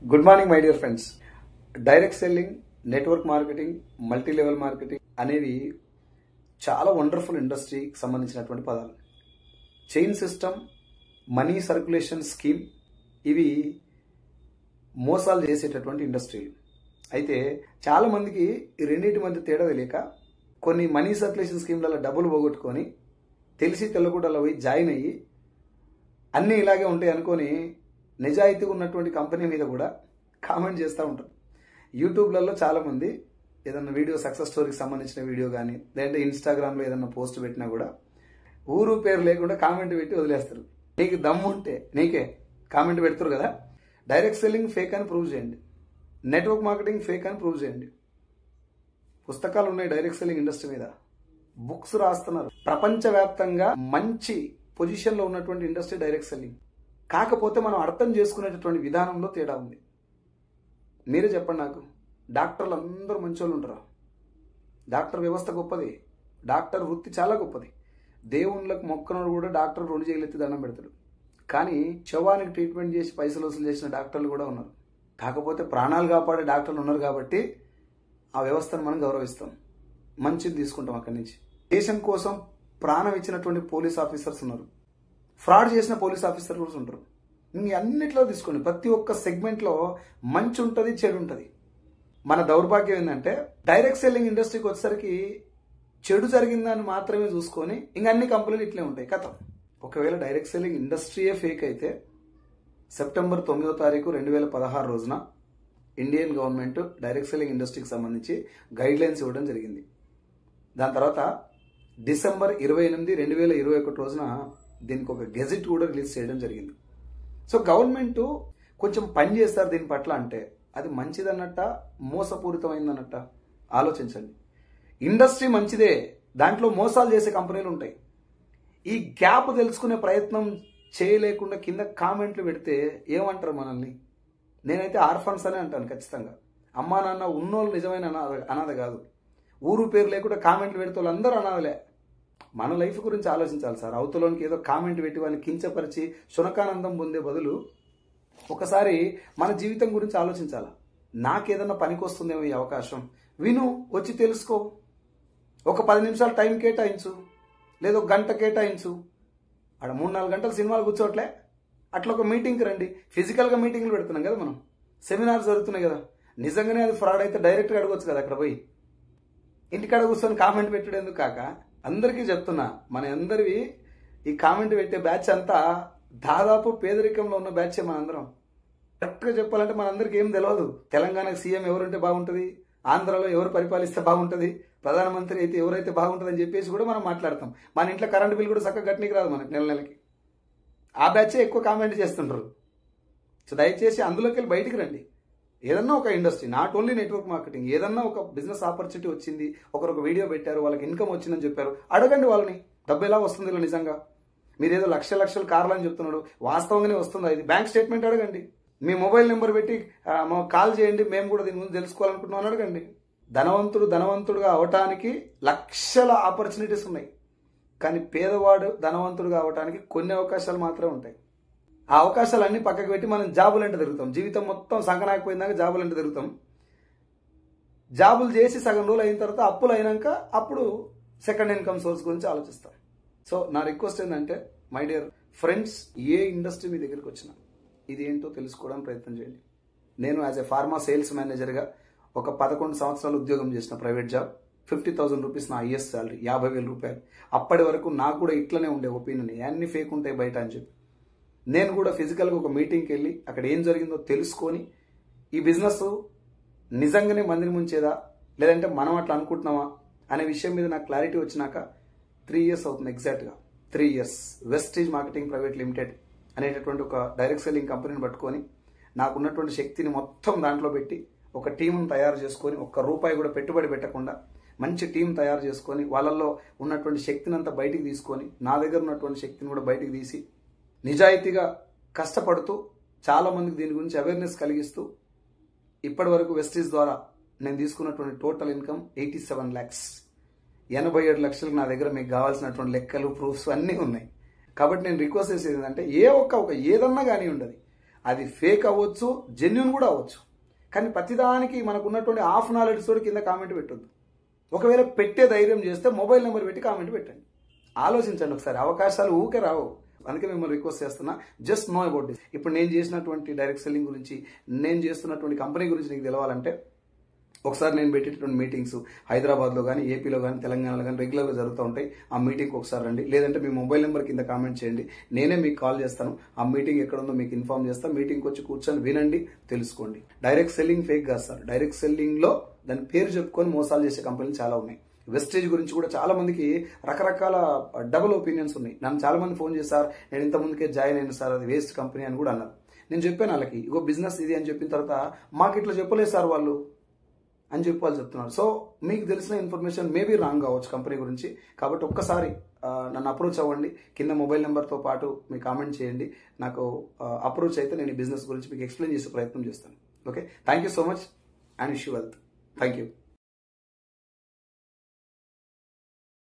Good morning my dear friends. Direct selling, network marketing, multi level marketing అనేవి చాలా wonderful ఇండస్ట్రీకి సంబంధించినటువంటి పదాలు. Chain system, money circulation scheme ఇవి మోసాలు చేసేటటువంటి ఇండస్ట్రీలు. అయితే చాలా మందికి ఈ రెండింటి మధ్య తేడా తెలియక కొన్ని మనీ సర్క్యులేషన్ స్కీమ్లలో డబ్బులు పోగొట్టుకొని తెలిసి తెల్లగూడలో పోయి జాయిన్ అయ్యి అన్నీ ఇలాగే ఉంటాయి అనుకొని నిజాయితీగా ఉన్నటువంటి కంపెనీ మీద కూడా కామెంట్ చేస్తూ ఉంటారు. యూట్యూబ్లలో చాలామంది ఏదన్నా వీడియో సక్సెస్ స్టోరీకి సంబంధించిన వీడియో కానీ లేదంటే ఇన్స్టాగ్రామ్లో ఏదన్నా పోస్ట్ పెట్టినా కూడా ఊరు పేరు లేకుండా కామెంట్ పెట్టి వదిలేస్తారు. నీకు దమ్ము ఉంటే నీకే కామెంట్ పెడతారు కదా. డైరెక్ట్ సెల్లింగ్ ఫేక్ అని ప్రూవ్ చేయండి, నెట్వర్క్ మార్కెటింగ్ ఫేక్ అని ప్రూవ్ చేయండి. పుస్తకాలు ఉన్నాయి డైరెక్ట్ సెల్లింగ్ ఇండస్ట్రీ మీద, బుక్స్ రాస్తున్నారు. ప్రపంచవ్యాప్తంగా మంచి పొజిషన్లో ఉన్నటువంటి ఇండస్ట్రీ డైరెక్ట్ సెల్లింగ్. కాకపోతే మనం అర్థం చేసుకునేటటువంటి విధానంలో తేడా ఉంది. మీరే చెప్పండి నాకు, డాక్టర్లు అందరూ మంచోళ్ళు ఉంటారా? డాక్టర్ వ్యవస్థ గొప్పది, డాక్టర్ వృత్తి చాలా గొప్పది. దేవుళ్ళకు మొక్కనోడు కూడా డాక్టర్ 2 చేతులెత్తి దండం పెడతాడు. కానీ శవానికి ట్రీట్మెంట్ చేసి పైసలు వసూలు చేసిన డాక్టర్లు కూడా ఉన్నారు. కాకపోతే ప్రాణాలు కాపాడే డాక్టర్లు ఉన్నారు కాబట్టి ఆ వ్యవస్థను మనం గౌరవిస్తాం, మంచిది తీసుకుంటాం. అక్కడి నుంచి దేశం కోసం ప్రాణం ఇచ్చినటువంటి పోలీస్ ఆఫీసర్స్ ఉన్నారు, ఫ్రాడ్ చేసిన పోలీస్ ఆఫీసర్ కూడా ఉంటారు. ఇంక అన్నిట్లో తీసుకోండి, ప్రతి ఒక్క సెగ్మెంట్లో మంచి ఉంటుంది, చెడు ఉంటుంది. మన దౌర్భాగ్యం ఏంటంటే డైరెక్ట్ సెల్లింగ్ ఇండస్ట్రీకి వచ్చేసరికి చెడు జరిగిందని మాత్రమే చూసుకొని ఇంక అన్ని కంపెనీలు ఇట్లే ఉంటాయి కథ. ఒకవేళ డైరెక్ట్ సెల్లింగ్ ఇండస్ట్రీయే ఫేక్ అయితే సెప్టెంబర్ 9వ తారీఖు 2016 రోజున ఇండియన్ గవర్నమెంట్ డైరెక్ట్ సెల్లింగ్ ఇండస్ట్రీకి సంబంధించి గైడ్ లైన్స్ ఇవ్వడం జరిగింది. దాని తర్వాత డిసెంబర్ 28, 2021 రోజున దీనికి ఒక గెజెట్ కూడా రిలీజ్ చేయడం జరిగింది. సో గవర్నమెంట్ కొంచెం పని చేస్తారు దీని పట్ల అంటే అది మంచిదన్నట్ట, మోసపూరితమైందన్నట్ట ఆలోచించండి. ఇండస్ట్రీ మంచిదే, దాంట్లో మోసాలు చేసే కంపెనీలు ఉంటాయి. ఈ గ్యాప్ తెలుసుకునే ప్రయత్నం చేయలేకుండా కింద కామెంట్లు పెడితే ఏమంటారు మనల్ని? నేనైతే ఆర్ఫన్స్ అనే అంటాను ఖచ్చితంగా. అమ్మా నాన్న ఉన్నోళ్ళు నిజమైన అనాథ కాదు. ఊరు పేరు లేకుండా కామెంట్లు పెడితే వాళ్ళందరూ అనాథలే. మన లైఫ్ గురించి ఆలోచించాలి సార్. అవతలోనికి ఏదో కామెంట్ పెట్టి వాళ్ళని కించపరిచి శునకానందం పొందే బదులు ఒకసారి మన జీవితం గురించి ఆలోచించాలి. నాకేదన్నా పనికి వస్తుందేమో ఈ అవకాశం, విను, వచ్చి తెలుసుకో. ఒక 10 నిమిషాలు టైం కేటాయించు, లేదా ఒక గంట కేటాయించు. అక్కడ 3-4 గంటలు సినిమాలు కూర్చోట్లే, అట్లా ఒక మీటింగ్కి రండి. ఫిజికల్గా మీటింగ్లు పెడుతున్నాం కదా మనం, సెమినార్స్ జరుగుతున్నాయి కదా. నిజంగానే అది ఫ్రాడ్ అయితే డైరెక్ట్గా అడగొచ్చు కదా అక్కడ పోయి. ఇంటికాడ కూర్చొని కామెంట్ పెట్టడేందుకు కాక అందరికీ చెప్తున్నా, మన అందరివి ఈ కామెంట్ పెట్టే బ్యాచ్ అంతా దాదాపు పేదరికంలో ఉన్న బ్యాచే మనందరం. కరెక్ట్గా చెప్పాలంటే మనందరికీ ఏం తెలియదు. తెలంగాణకు సీఎం ఎవరుంటే బాగుంటుంది, ఆంధ్రాలో ఎవరు పరిపాలిస్తే బాగుంటుంది, ప్రధానమంత్రి అయితే ఎవరైతే బాగుంటుంది అని చెప్పేసి కూడా మనం మాట్లాడతాం. మన ఇంట్లో కరెంట్ బిల్ కూడా చక్కగా కట్టనీకి రాదు మనకి నెలకి. ఆ బ్యాచే ఎక్కువ కామెంట్ చేస్తుంటారు. సో దయచేసి అందులోకి వెళ్ళి బయటికి రండి. ఏదన్నా ఒక industry, not only network marketing, ఏదన్నా ఒక బిజినెస్ ఆపర్చునిటీ వచ్చింది, ఒకరు ఒక వీడియో పెట్టారు, వాళ్ళకి ఇన్కమ్ వచ్చిందని చెప్పారు, అడగండి వాళ్ళని. డబ్బు ఎలా వస్తుంది ఇలా నిజంగా? మీరు ఏదో లక్షల కార్లు అని చెప్తున్నాడు, వాస్తవంగానే వస్తుందా? ఇది బ్యాంక్ స్టేట్మెంట్ అడగండి. మీ మొబైల్ నెంబర్ పెట్టి కాల్ చేయండి, మేము కూడా దీని గురించి తెలుసుకోవాలనుకుంటున్నాం అని అడగండి. ధనవంతుడుగా అవటానికి లక్షల ఆపర్చునిటీస్ ఉన్నాయి, కానీ పేదవాడు ధనవంతుడుగా అవటానికి కొన్ని అవకాశాలు మాత్రమే ఉంటాయి. ఆ అవకాశాలన్నీ పక్కకు పెట్టి మనం జాబులంటే తిరుగుతాం. జీవితం మొత్తం సంకనాకపోయిందాక జాబులంటే తిరుగుతాం. జాబులు చేసి సగం రోజులు అయిన తర్వాత అప్పులు అయినాక అప్పుడు సెకండ్ ఇన్కమ్ సోర్స్ గురించి ఆలోచిస్తాం. సో నా రిక్వెస్ట్ ఏంటంటే, మై డియర్ ఫ్రెండ్స్, ఏ ఇండస్ట్రీ మీ దగ్గరికి వచ్చినా ఇది ఏంటో తెలుసుకోవడానికి ప్రయత్నం చేయండి. నేను యాజ్ ఎ ఫార్మా సేల్స్ మేనేజర్గా ఒక 11 సంవత్సరాలు ఉద్యోగం చేసిన, ప్రైవేట్ జాబ్, 50,000 రూపీస్ నా హైయెస్ట్ శాలరీ, 50,000 రూపాయలు. అప్పటి వరకు నాకు కూడా ఇట్లనే ఉండే ఒపీనియన్, అన్ని ఫేక్ ఉంటాయి బయట అని చెప్పి. నేను కూడా ఫిజికల్గా ఒక మీటింగ్కి వెళ్ళి అక్కడ ఏం జరిగిందో తెలుసుకొని ఈ బిజినెస్ నిజంగానే మందిని ముంచేదా లేదంటే మనం అట్లా అనుకుంటున్నామా అనే విషయం మీద నాకు క్లారిటీ వచ్చినాక 3 years అవుతుంది, ఎగ్జాక్ట్గా 3 years. Vestige marketing private limited అనేటటువంటి ఒక డైరెక్ట్ సెల్లింగ్ కంపెనీని పట్టుకొని నాకున్నటువంటి శక్తిని మొత్తం దాంట్లో పెట్టి ఒక టీంను తయారు చేసుకొని, ₹1 కూడా పెట్టుబడి పెట్టకుండా మంచి టీం తయారు చేసుకొని వాళ్ళల్లో ఉన్నటువంటి శక్తిని అంతా బయటికి తీసుకొని నా దగ్గర ఉన్నటువంటి శక్తిని కూడా బయటికి తీసి నిజాయితీగా కష్టపడుతూ చాలామందికి దీని గురించి అవేర్నెస్ కలిగిస్తూ ఇప్పటి వరకు వెస్టీజ్ ద్వారా నేను తీసుకున్నటువంటి టోటల్ ఇన్కమ్ 87 lakhs, 87 లక్షలకు నా దగ్గర మీకు కావాల్సినటువంటి లెక్కలు, ప్రూఫ్స్ అన్నీ ఉన్నాయి. కాబట్టి నేను రిక్వెస్ట్ చేసేది ఏంటంటే, ఏదన్నా కానీ ఉండదు, అది ఫేక్ అవ్వచ్చు, జెన్యున్ కూడా అవ్వచ్చు. కానీ ప్రతిదానికి మనకు ఉన్నటువంటి హాఫ్ నాలెడ్జ్ తోటి కింద కామెంట్ పెట్టొద్దు. ఒకవేళ పెట్టే ధైర్యం చేస్తే మొబైల్ నెంబర్ పెట్టి కామెంట్ పెట్టండి. ఆలోచించండి ఒకసారి, అవకాశాలు ఊకే రావు. అందుకే మిమ్మల్ని రిక్వెస్ట్ చేస్తున్నా, జస్ట్ నో అబౌట్ దిస్. ఇప్పుడు నేను చేసినటువంటి డైరెక్ట్ సెల్లింగ్ గురించి, నేను చేస్తున్నటువంటి కంపెనీ గురించి నీకు తెలవాలంటే ఒకసారి నేను పెట్టేటటువంటి మీటింగ్స్ హైదరాబాద్లో కానీ, ఏపీలో కానీ, తెలంగాణలో కానీ రెగ్యులర్గా జరుగుతూ ఉంటాయి. ఆ మీటింగ్కి ఒకసారి రండి, లేదంటే మీ మొబైల్ నెంబర్ కింద కామెంట్ చేయండి, నేనే మీకు కాల్ చేస్తాను. ఆ మీటింగ్ ఎక్కడ ఉందో మీకు ఇన్ఫార్మ్ చేస్తాను. మీటింగ్కి వచ్చి కూర్చొని వినండి, తెలుసుకోండి. డైరెక్ట్ సెల్లింగ్ ఫేక్ కాదు సార్. డైరెక్ట్ సెల్లింగ్లో దాని పేరు చెప్పుకొని మోసాలు చేసే కంపెనీలు చాలా ఉన్నాయి. వెస్టేజ్ గురించి కూడా చాలా మందికి రకరకాల డబుల్ ఒపీనియన్స్ ఉన్నాయి. నన్ను చాలా మంది ఫోన్ చేశారు, నేను ఇంత ముందుకే జాయిన్ అయిన సార్, అది వేస్ట్ కంపెనీ అని కూడా అన్నారు. నేను చెప్పాను వాళ్ళకి, ఇగో బిజినెస్ ఇది అని చెప్పిన తర్వాత మాకు ఇట్లా చెప్పలేదు సార్ వాళ్ళు అని చెప్పి వాళ్ళు చెప్తున్నారు. సో మీకు తెలిసిన ఇన్ఫర్మేషన్ మేబీ రాంగ్ కావచ్చు కంపెనీ గురించి. కాబట్టి ఒక్కసారి నన్ను అప్రోచ్ అవ్వండి. కింద మొబైల్ నెంబర్తో పాటు మీకు కామెంట్ చేయండి. నాకు అప్రోచ్ అయితే నేను ఈ బిజినెస్ గురించి మీకు ఎక్స్ప్లెయిన్ చేసే ప్రయత్నం చేస్తాను. Okay, thank you so much and wish you wealth. Thank you.